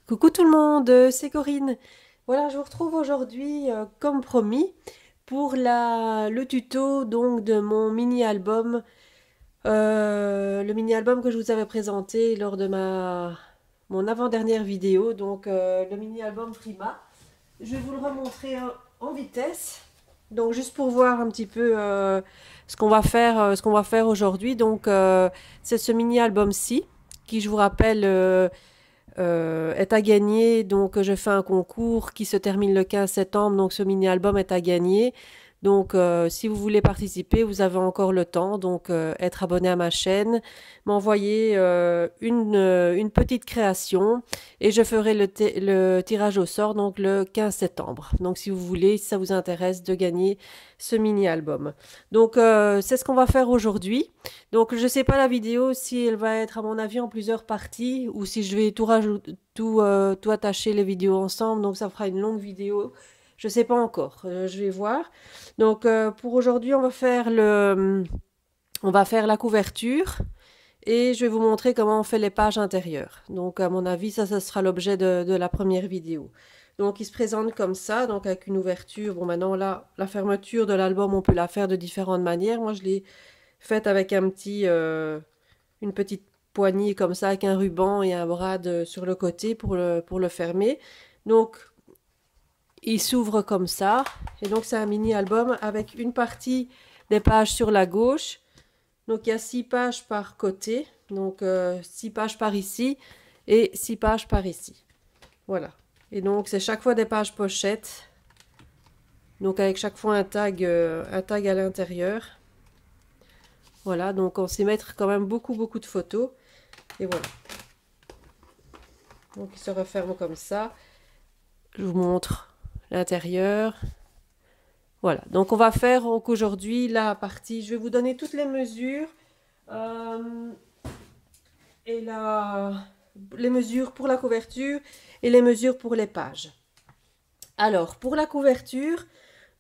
Coucou tout le monde, c'est Corinne. Voilà, je vous retrouve aujourd'hui, comme promis, pour le tuto donc de mon mini-album, le mini-album que je vous avais présenté lors de mon avant-dernière vidéo, donc le mini-album Frima. Je vais vous le remontrer en vitesse, donc juste pour voir un petit peu ce qu'on va faire aujourd'hui. Donc c'est ce mini-album-ci qui, je vous rappelle, est à gagner. Donc, je fais un concours qui se termine le 15 septembre. Donc, ce mini-album est à gagner. Donc, si vous voulez participer, vous avez encore le temps. Donc, être abonné à ma chaîne, m'envoyer une petite création et je ferai le tirage au sort donc le 15 septembre. Donc, si vous voulez, si ça vous intéresse de gagner ce mini-album. Donc, c'est ce qu'on va faire aujourd'hui. Donc, je ne sais pas la vidéo si elle va être, à mon avis, en plusieurs parties ou si je vais tout rajouter, tout attacher les vidéos ensemble. Donc, ça fera une longue vidéo. Je ne sais pas encore. Je vais voir. Donc, pour aujourd'hui, on va faire la couverture et je vais vous montrer comment on fait les pages intérieures. Donc, à mon avis, ça sera l'objet de la première vidéo. Donc, il se présente comme ça, donc avec une ouverture. Bon, maintenant, là, la fermeture de l'album, on peut la faire de différentes manières. Moi, je l'ai faite avec une petite poignée comme ça, avec un ruban et un brad sur le côté pour le fermer. Donc, il s'ouvre comme ça. Et donc, c'est un mini-album avec une partie des pages sur la gauche. Donc, il y a 6 pages par côté. Donc, 6 pages par ici et 6 pages par ici. Voilà. Et donc, c'est chaque fois des pages pochettes. Donc, avec chaque fois un tag à l'intérieur. Voilà, donc on sait mettre quand même beaucoup de photos. Et voilà. Donc il se referme comme ça. Je vous montre l'intérieur. Voilà, donc on va faire aujourd'hui la partie. Je vais vous donner toutes les mesures. Et les mesures pour la couverture et les mesures pour les pages. Alors, pour la couverture,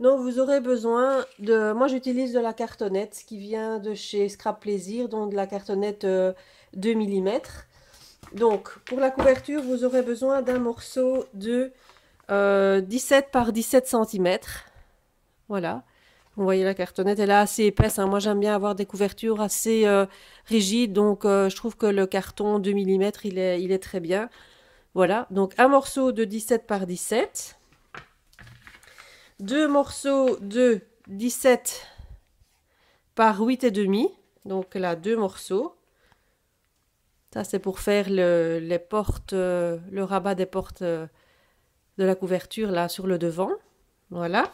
donc vous aurez besoin de... Moi, j'utilise de la cartonnette qui vient de chez Scrap Plaisir, donc de la cartonnette 2 mm. Donc, pour la couverture, vous aurez besoin d'un morceau de 17 par 17 cm. Voilà. Vous voyez, la cartonnette, elle est assez épaisse, hein. Moi, j'aime bien avoir des couvertures assez rigides, donc je trouve que le carton 2 mm, il est très bien. Voilà, donc un morceau de 17 par 17. Deux morceaux de 17 par 8,5. Donc là, deux morceaux. Ça, c'est pour faire les portes, le rabat des portes de la couverture, là, sur le devant. Voilà.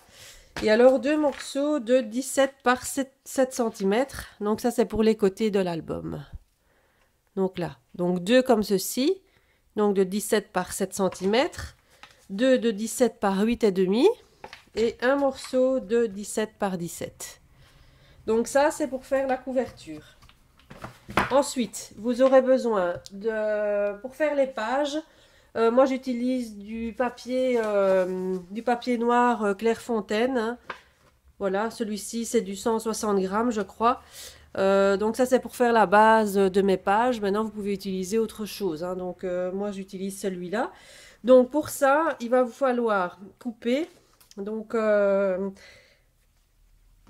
Et alors, deux morceaux de 17 par 7 cm. Donc ça, c'est pour les côtés de l'album. Donc là, donc deux comme ceci. Donc de 17 par 7 cm. Deux de 17 par 8,5. Et un morceau de 17 par 17. Donc ça, c'est pour faire la couverture. Ensuite, vous aurez besoin pour faire les pages, moi j'utilise du papier noir Clairefontaine, hein. Voilà, celui-ci c'est du 160 grammes je crois. Donc ça c'est pour faire la base de mes pages. Maintenant vous pouvez utiliser autre chose, hein. Donc moi j'utilise celui-là. Donc pour ça, il va vous falloir couper donc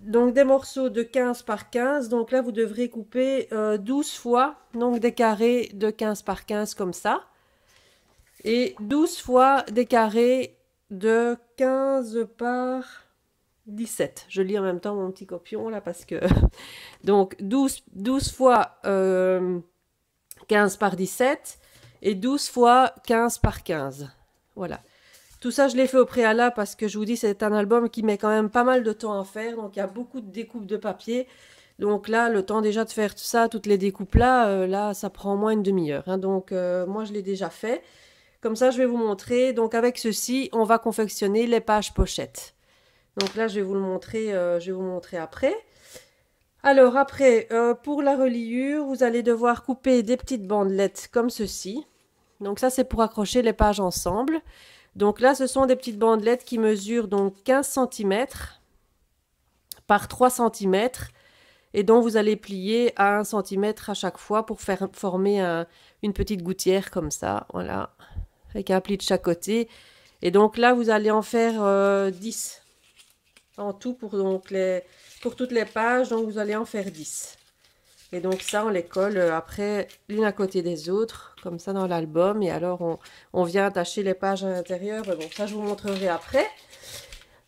des morceaux de 15 par 15. Donc là, vous devrez couper 12 fois, donc des carrés de 15 par 15 comme ça. Et 12 fois des carrés de 15 par 17. Je lis en même temps mon petit copion là parce que... Donc 12 fois 15 par 17 et 12 fois 15 par 15. Voilà. Tout ça, je l'ai fait au préalable parce que je vous dis, c'est un album qui met quand même pas mal de temps à faire. Donc, il y a beaucoup de découpes de papier. Donc là, le temps déjà de faire tout ça, toutes les découpes là, là, ça prend au moins une demi-heure, hein. Donc, moi, je l'ai déjà fait. Comme ça, je vais vous montrer. Donc, avec ceci, on va confectionner les pages pochettes. Donc là, je vais vous le montrer, je vais vous montrer après. Alors, après, pour la reliure, vous allez devoir couper des petites bandelettes comme ceci. Donc ça, c'est pour accrocher les pages ensemble. Donc là, ce sont des petites bandelettes qui mesurent donc 15 cm par 3 cm et dont vous allez plier à 1 cm à chaque fois pour faire former une petite gouttière comme ça. Voilà, avec un pli de chaque côté. Et donc là, vous allez en faire 10 en tout pour, pour toutes les pages. Donc vous allez en faire 10. Et donc ça, on les colle après l'une à côté des autres, comme ça dans l'album. Et alors, on vient attacher les pages à l'intérieur. Bon, ça, je vous montrerai après.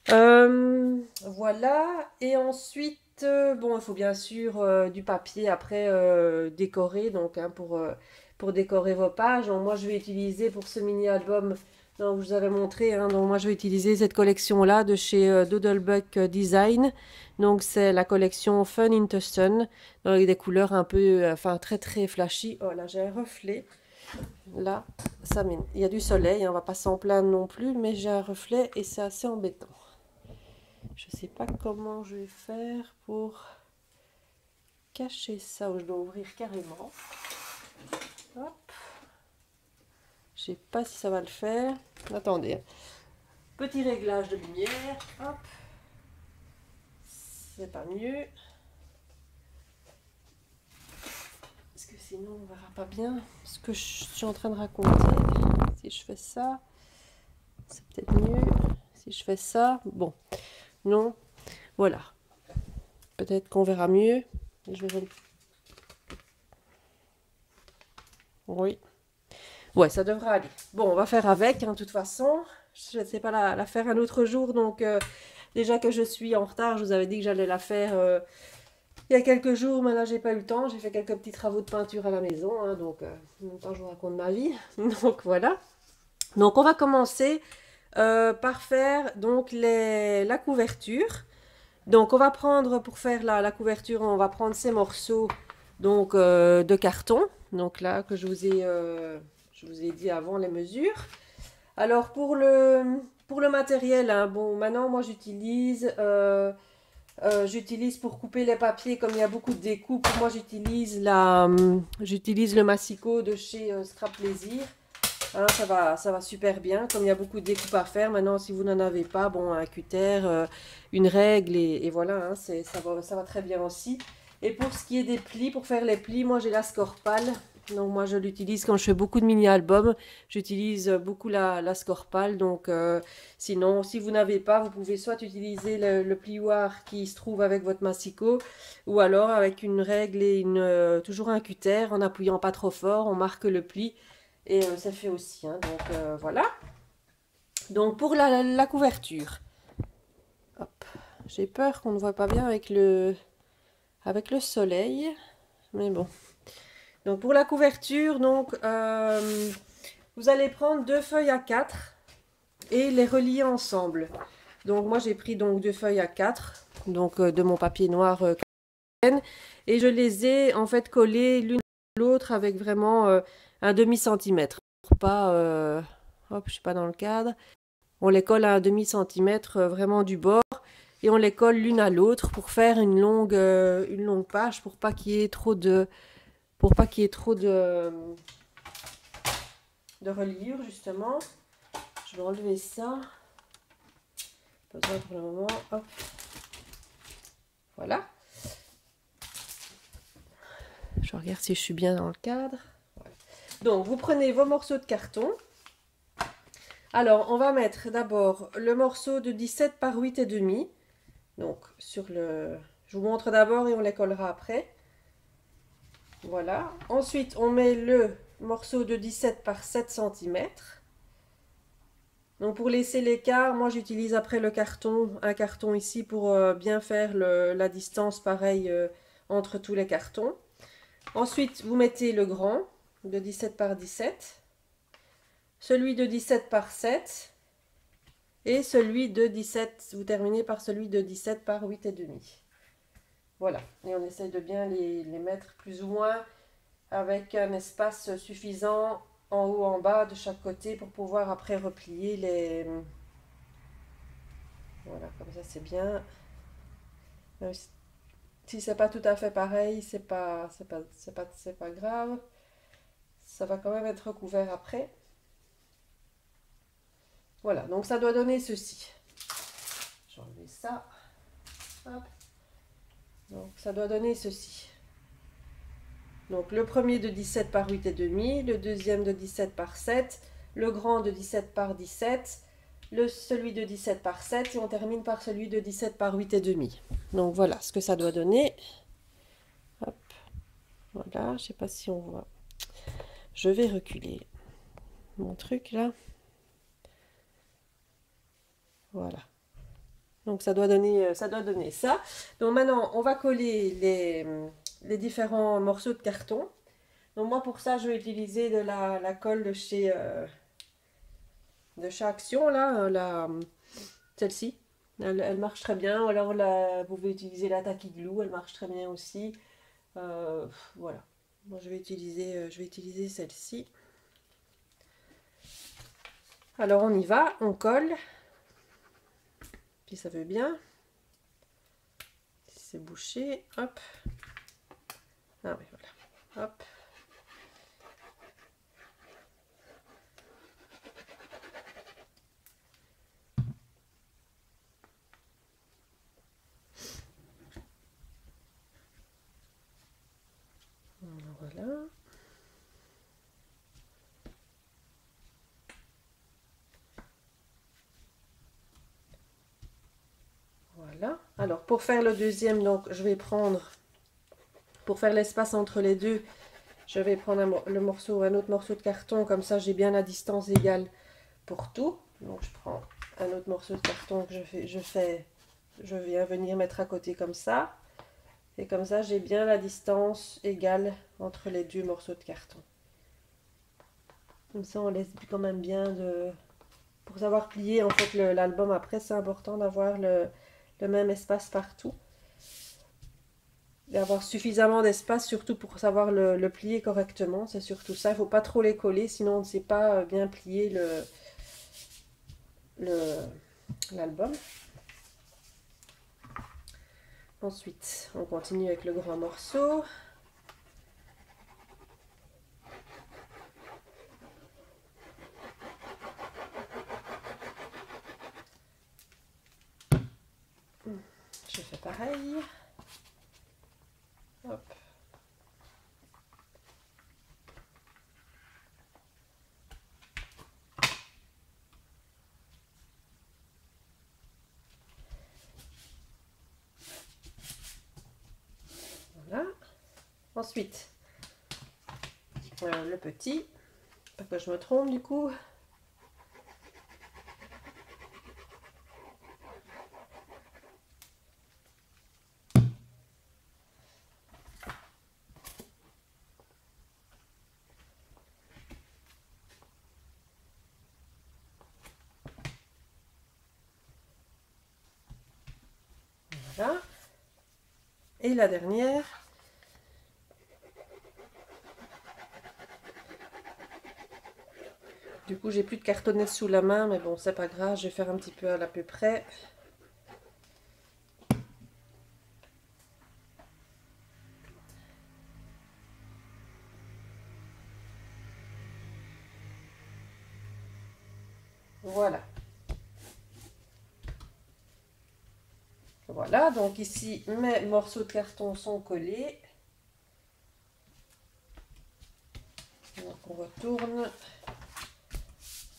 Voilà. Et ensuite, bon, il faut bien sûr du papier après décorer, donc hein, pour décorer vos pages. Donc moi, je vais utiliser pour ce mini-album, donc je vous avais montré, hein, donc moi, je vais utiliser cette collection-là de chez Doodlebuck Design. Donc c'est la collection Fun into Sun, avec des couleurs un peu, enfin très très flashy. Oh là, j'ai un reflet. Là, il y a du soleil, hein, on va pas s'en plaindre non plus, mais j'ai un reflet et c'est assez embêtant. Je sais pas comment je vais faire pour cacher ça, ou je dois ouvrir carrément. Hop. Je sais pas si ça va le faire. Attendez. Petit réglage de lumière. Hop. C'est pas mieux. Parce que sinon on verra pas bien ce que je suis en train de raconter. Si je fais ça, c'est peut-être mieux. Si je fais ça, bon. Non. Voilà. Peut-être qu'on verra mieux. Je vais... Oui. Ouais, ça devrait aller. Bon, on va faire avec, hein, de toute façon. Je ne sais pas la faire un autre jour. Donc, déjà que je suis en retard, je vous avais dit que j'allais la faire il y a quelques jours. Mais là, j'ai pas eu le temps. J'ai fait quelques petits travaux de peinture à la maison. Hein, donc, en même temps, je vous raconte ma vie. Donc, voilà. Donc, on va commencer par faire donc, la couverture. Donc, on va prendre, pour faire la couverture, on va prendre ces morceaux donc, de carton. Donc là, que je vous ai dit avant les mesures. Alors, pour le matériel, hein, bon, maintenant, moi, j'utilise pour couper les papiers, comme il y a beaucoup de découpes, moi, j'utilise le massicot de chez Scrap Plaisir. Hein, ça va super bien, comme il y a beaucoup de découpes à faire. Maintenant, si vous n'en avez pas, bon, un cutter, une règle, et voilà, hein, ça va très bien aussi. Et pour ce qui est des plis, pour faire les plis, moi j'ai la Scorpal. Donc moi je l'utilise quand je fais beaucoup de mini-albums. J'utilise beaucoup la Scorpal. Donc sinon, si vous n'avez pas, vous pouvez soit utiliser le plioir qui se trouve avec votre massicot, ou alors avec une règle et toujours un cutter, en appuyant pas trop fort, on marque le pli. Et ça fait aussi, hein, donc voilà. Donc pour la couverture, hop, j'ai peur qu'on ne voit pas bien avec le soleil, mais bon. Donc pour la couverture, donc vous allez prendre 2 feuilles A4 et les relier ensemble. Donc moi j'ai pris donc 2 feuilles A4, donc de mon papier noir et je les ai en fait collées l'une à l'autre avec vraiment un demi-centimètre. Pour pas, hop, je suis pas dans le cadre. On les colle à un demi-centimètre vraiment du bord et on les colle l'une à l'autre pour faire une longue page pour pas qu'il y ait trop de reliure justement. Je vais enlever ça. Pas besoin pour le moment. Hop. Voilà. Je regarde si je suis bien dans le cadre. Voilà. Donc vous prenez vos morceaux de carton. Alors on va mettre d'abord le morceau de 17 par 8,5. Donc je vous montre d'abord et on les collera après. Voilà. Ensuite on met le morceau de 17 par 7 cm. Donc pour laisser l'écart, moi j'utilise après un carton ici pour bien faire la distance pareil entre tous les cartons. Ensuite vous mettez le grand de 17 par 17, celui de 17 par 7 et celui de 17, vous terminez par celui de 17 par 8,5. Voilà, et on essaye de bien les mettre plus ou moins avec un espace suffisant en haut, en bas, de chaque côté pour pouvoir après replier les... Voilà, comme ça c'est bien. Si c'est pas tout à fait pareil, c'est pas grave. Ça va quand même être recouvert après. Voilà, donc ça doit donner ceci. Je vais enlever ça. Hop. Donc ça doit donner ceci. Donc le premier de 17 par 8,5, le deuxième de 17 par 7, le grand de 17 par 17, celui de 17 par 7 et on termine par celui de 17 par 8 et demi. Donc voilà ce que ça doit donner. Hop, voilà, je sais pas si on voit. Je vais reculer mon truc là. Voilà. Donc ça doit donner ça. Donc maintenant, on va coller les différents morceaux de carton. Donc moi pour ça, je vais utiliser de la colle de chez Action là, celle-ci. Elle marche très bien. Ou alors vous pouvez utiliser la Tacky Glue, elle marche très bien aussi. Voilà. Moi je vais utiliser celle-ci. Alors on y va, on colle. Puis ça veut bien. Si c'est bouché, hop. Ah oui, voilà. Hop. Voilà. Voilà. Alors pour faire le deuxième, donc je vais prendre, pour faire l'espace entre les deux, je vais prendre un autre morceau de carton, comme ça j'ai bien la distance égale pour tout. Donc je prends un autre morceau de carton que je viens venir mettre à côté comme ça. Et comme ça j'ai bien la distance égale entre les deux morceaux de carton. Comme ça on laisse quand même bien de... Pour savoir plier en fait l'album après, c'est important d'avoir le même espace partout. D'avoir suffisamment d'espace, surtout pour savoir le plier correctement. C'est surtout ça. Il ne faut pas trop les coller, sinon on ne sait pas bien plier l'album. Ensuite, on continue avec le grand morceau. Je fais pareil. Hop. Voilà. Ensuite, le petit. Pas que je me trompe du coup. Voilà. Et la dernière. Du coup, j'ai plus de cartonnette sous la main, mais bon, c'est pas grave, je vais faire un petit peu à l'à peu près. Voilà. Voilà, donc ici, mes morceaux de carton sont collés. Donc on retourne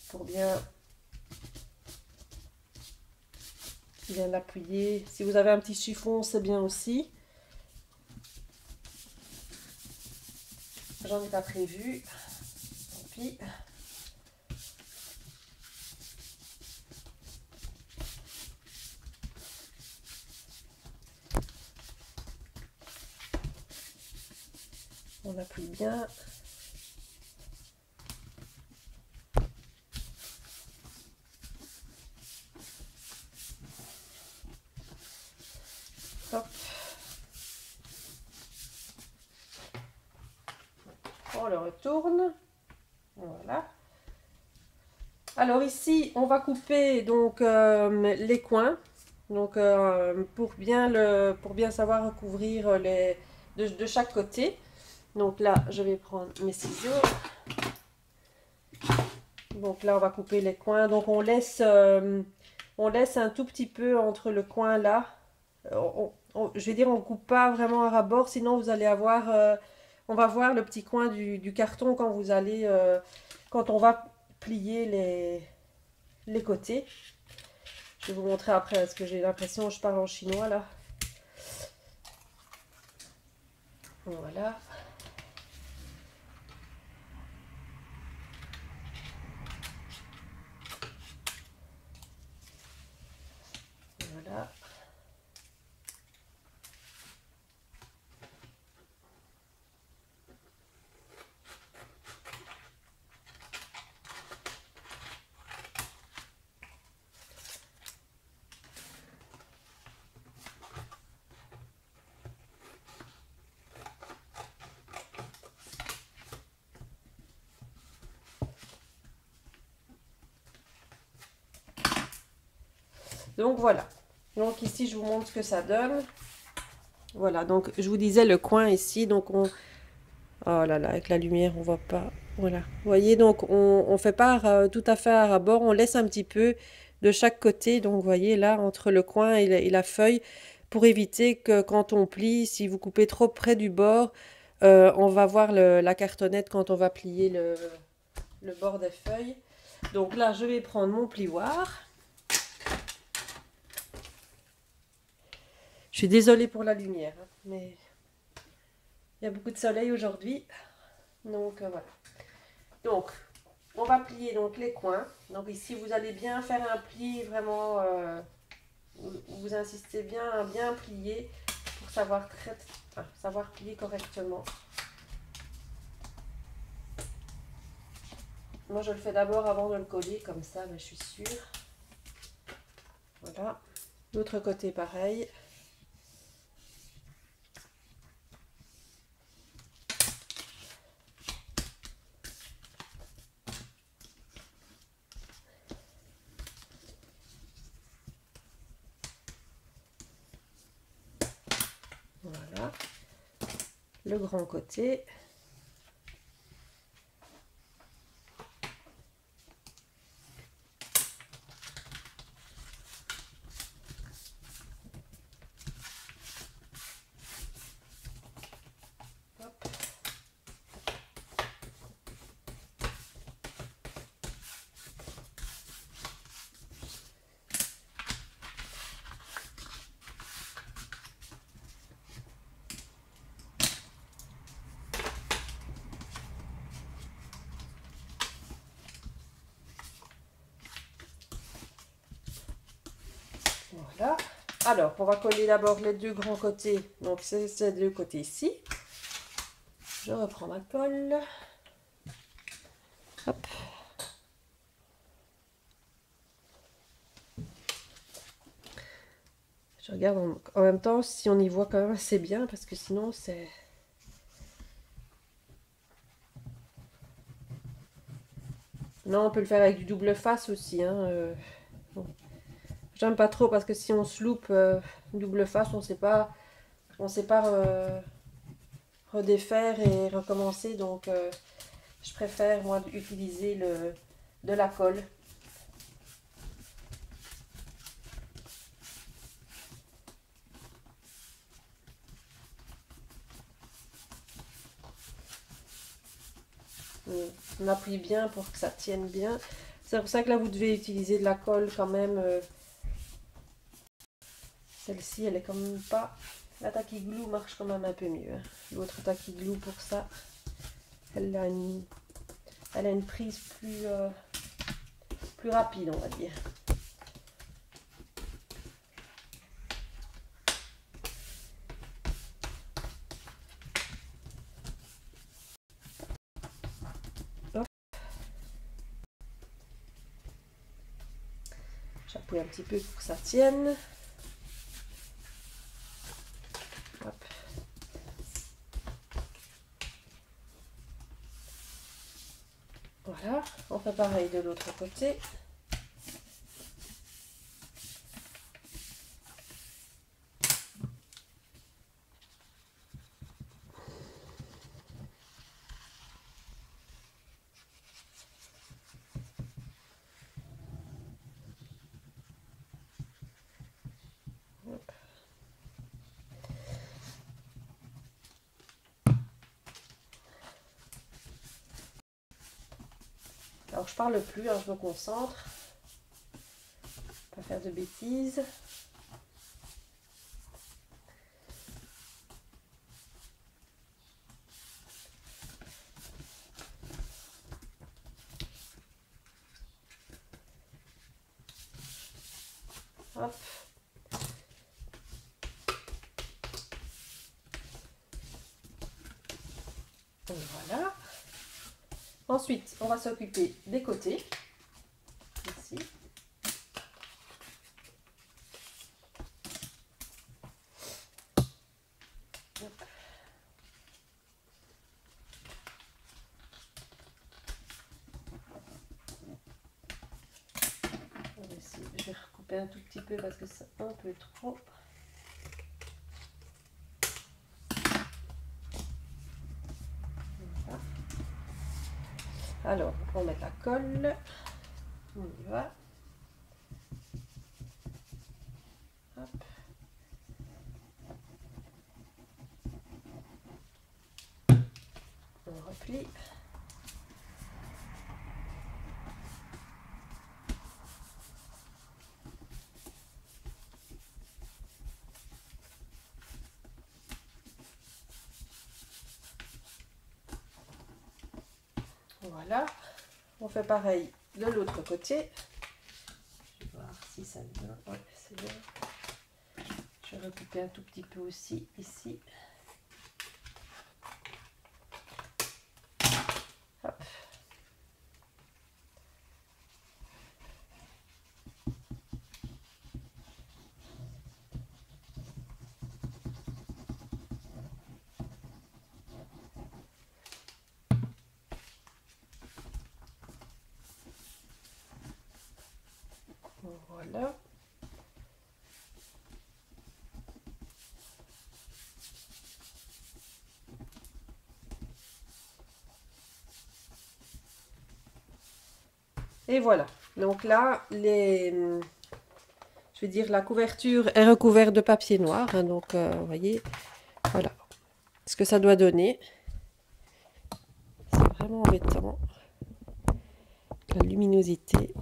pour bien l'appuyer. Si vous avez un petit chiffon, c'est bien aussi. J'en ai pas prévu. Tant pis. On appuie bien. Hop. On le retourne. Voilà. Alors ici, on va couper donc les coins. Donc pour bien savoir recouvrir de chaque côté. Donc là, je vais prendre mes ciseaux. Donc là, on va couper les coins. Donc on laisse un tout petit peu entre le coin là. Je vais dire, on ne coupe pas vraiment à ras-bord, sinon vous allez avoir... on va voir le petit coin du carton quand on va plier les côtés. Je vais vous montrer après parce que j'ai l'impression que je parle en chinois là. Voilà. Voilà. Donc voilà. Donc ici, je vous montre ce que ça donne. Voilà, donc je vous disais le coin ici. Donc on... Oh là là, avec la lumière, on voit pas. Voilà. Vous voyez, donc on fait pas tout à fait à ras-bord. On laisse un petit peu de chaque côté. Donc vous voyez là, entre le coin et la feuille, pour éviter que quand on plie, si vous coupez trop près du bord, on va voir la cartonnette quand on va plier le bord des feuilles. Donc là, je vais prendre mon plioir. Je suis désolée pour la lumière, hein, mais il y a beaucoup de soleil aujourd'hui. Donc voilà. Donc, on va plier donc les coins. Donc ici, vous allez bien faire un pli vraiment... vous insistez bien à bien plier pour savoir plier correctement. Moi, je le fais d'abord avant de le coller, comme ça, ben, je suis sûre. Voilà. L'autre côté, pareil. Voilà. Le grand côté. Hop. Voilà. Alors, on va coller d'abord les deux grands côtés. Donc, c'est ces deux côtés ici. Je reprends ma colle. Hop. Je regarde en même temps si on y voit quand même assez bien parce que sinon c'est... Non, on peut le faire avec du double face aussi. Hein, bon. J'aime pas trop parce que si on se loupe double face, on sait pas redéfaire et recommencer. Donc, je préfère moi utiliser de la colle. On appuie bien pour que ça tienne bien. C'est pour ça que là, vous devez utiliser de la colle quand même. Celle-ci, elle est quand même pas... La Tacky Glue marche quand même un peu mieux. Hein. L'autre Tacky Glue, pour ça, elle a une prise plus rapide, on va dire. J'appuie un petit peu pour que ça tienne. Hop. Voilà, on fait pareil de l'autre côté. Hop. Alors je parle plus, hein, je me concentre. Pas faire de bêtises. Hop. Voilà. Ensuite, on va s'occuper des côtés. Ici. Hop. Ici, je vais recouper un tout petit peu parce que c'est un peu trop. Voilà. Alors, on met la colle. On y va. Hop. On replie. Voilà. On fait pareil de l'autre côté. Je vais voir si ça vient. Ouais, c'est bien. Je vais recouper un tout petit peu aussi ici. Hop. Voilà. Et voilà. Donc là, je vais dire, la couverture est recouverte de papier noir. Hein, donc, vous voyez, voilà ce que ça doit donner. C'est vraiment embêtant. La luminosité.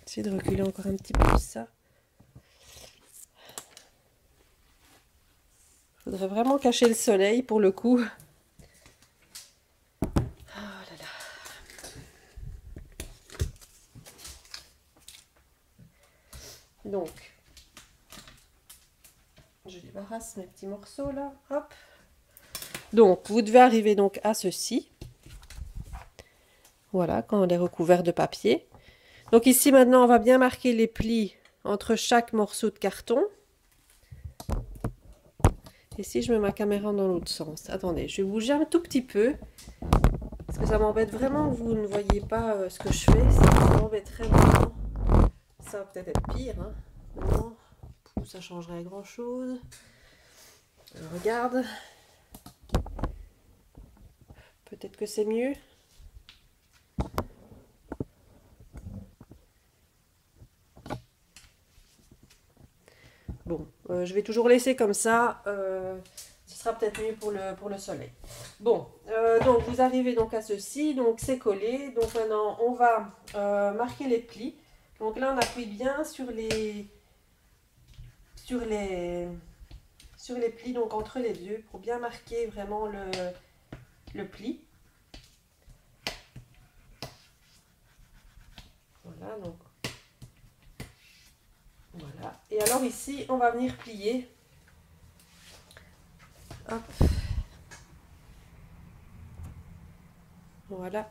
J'essaie de reculer encore un petit peu ça. Il faudrait vraiment cacher le soleil pour le coup. Oh là là. Donc, je débarrasse mes petits morceaux là. Hop. Donc, vous devez arriver donc à ceci. Voilà, quand on est recouvert de papier. Donc ici, maintenant, on va bien marquer les plis entre chaque morceau de carton. Et si je mets ma caméra dans l'autre sens. Attendez, je vais bouger un tout petit peu. Parce que ça m'embête vraiment que vous ne voyez pas ce que je fais. Ça m'embêterait vraiment. Ça va peut-être être pire. Hein. Non, ça changerait grand-chose. Je regarde. Peut-être que c'est mieux. Bon, je vais toujours laisser comme ça. Ce sera peut-être mieux pour le soleil. Bon, donc vous arrivez donc à ceci. Donc c'est collé. Donc maintenant, on va marquer les plis. Donc là, on appuie bien sur les plis, donc entre les deux, pour bien marquer vraiment le pli. Voilà, donc voilà. Et alors ici, on va venir plier. Hop. Voilà.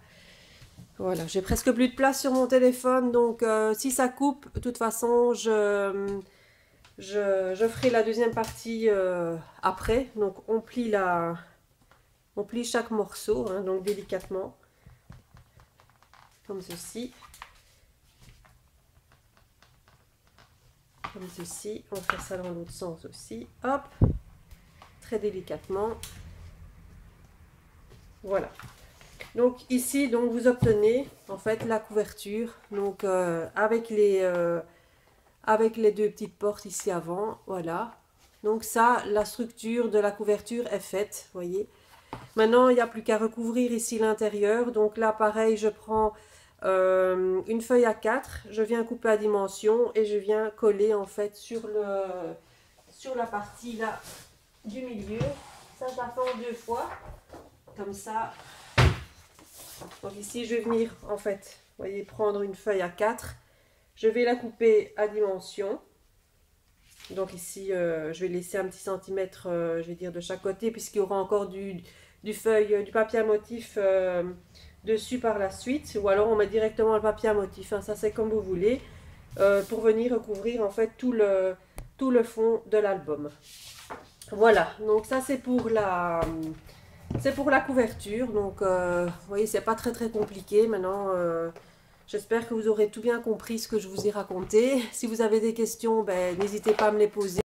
Voilà, j'ai presque plus de place sur mon téléphone, donc si ça coupe, de toute façon, je ferai la deuxième partie après. Donc on plie chaque morceau, hein, donc délicatement, comme ceci. Comme ceci, on fait ça dans l'autre sens aussi. Hop, très délicatement. Voilà. Donc ici, donc vous obtenez en fait la couverture, donc avec les deux petites portes ici avant, voilà. Donc ça, la structure de la couverture est faite, voyez. Maintenant, il n'y a plus qu'à recouvrir ici l'intérieur. Donc là, pareil, je prends une feuille à 4, je viens couper à dimension et je viens coller en fait sur la partie là du milieu. Ça, je la fais en 2 fois, comme ça. Donc ici, je vais venir en fait, vous voyez, prendre une feuille à 4. Je vais la couper à dimension. Donc ici, je vais laisser un petit centimètre, je vais dire, de chaque côté, puisqu'il y aura encore du papier à motif dessus par la suite. Ou alors on met directement le papier à motif, hein, ça c'est comme vous voulez, pour venir recouvrir en fait tout le fond de l'album. Voilà, donc ça c'est pour la couverture. Donc vous voyez, c'est pas très compliqué. Maintenant, j'espère que vous aurez tout bien compris ce que je vous ai raconté. Si vous avez des questions, ben, n'hésitez pas à me les poser.